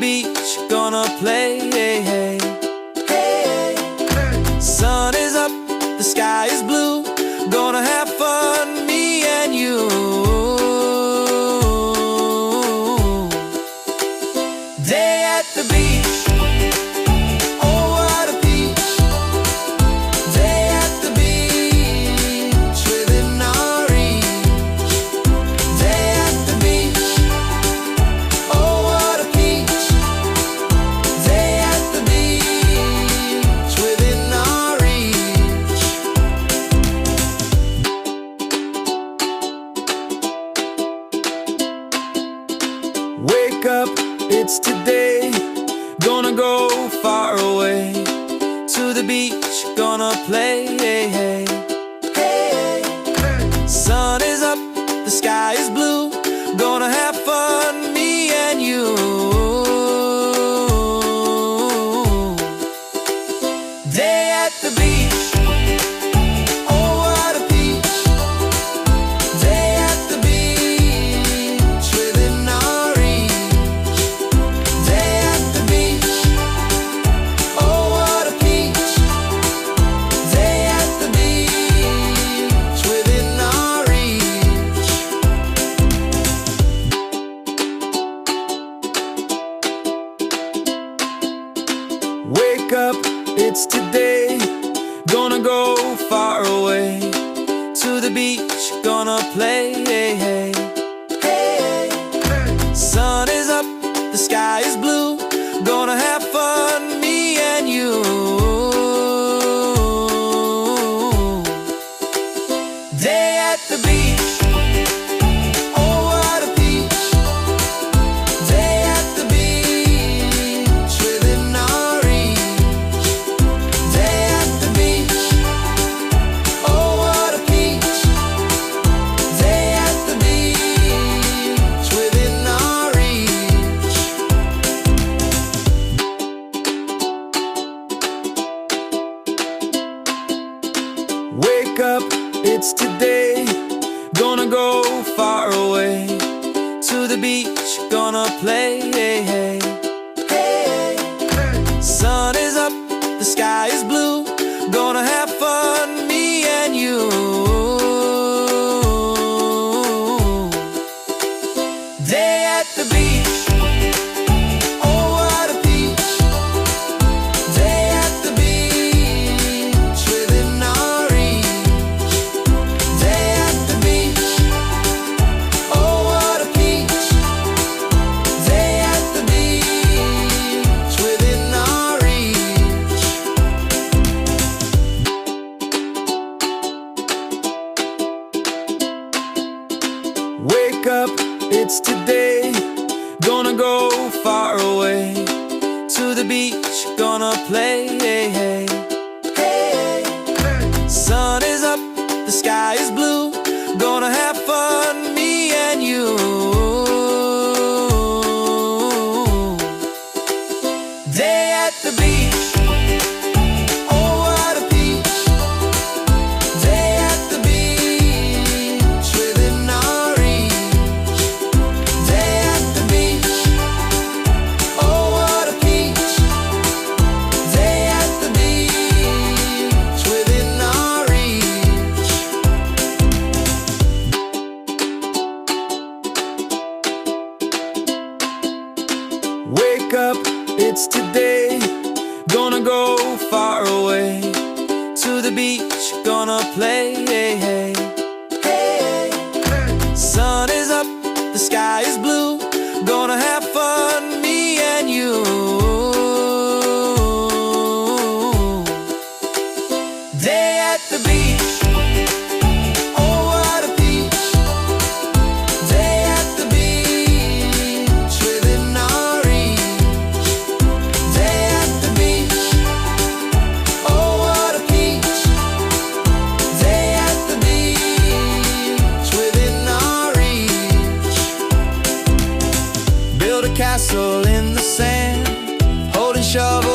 beach, gonna play. Sun is up, the sky is blue, gonna have fun, me and you. Day at the beach, oh what a peach. Day at the beach, within our reach. Day at the beach, oh what a peach. Day at the beach, within our reach. Wake up, it's today, gonna go far away to the beach, gonna play. Sun is up, the sky is blue, gonna have fun, me and you. Day at the beach, oh what a peach. Day at the beach, within our reach. Day at the beach, oh what a peach. Day at the beach, within our reach. Wake up, it's today, gonna go far away to the beach, gonna play. Sun is up, the sky is blue, gonna have fun, me and you. Day at the beach, oh what a peach. Day at the beach, within our reach. Day at the beach, oh what a peach. Day at the beach, within our reach. Wake up, it's today, gonna go far away to the beach, gonna play. Sun is up, the sky is blue, gonna have fun, me and you. Day at the beach, oh what a peach. Day at the beach, within our reach. Day at the beach, oh what a peach. Day at the beach, within our reach. Wake up, it's today, gonna go far away to the beach, gonna play. Sun is up, the sky is blue, gonna have fun, me and you. Day at the beach, oh what a peach. Day at the beach, within our reach. Day at the beach, oh what a peach. Day at the beach, within our reach. Wake up, it's today, gonna go far away to the beach, gonna play. Sun is up, the sky is blue, gonna have fun, me and you. Day at the beach, oh what a peach. Day at the beach, within our reach. Day at the beach, oh what a peach. Day at the beach, within our reach. Build a castle in the sand, holding shovel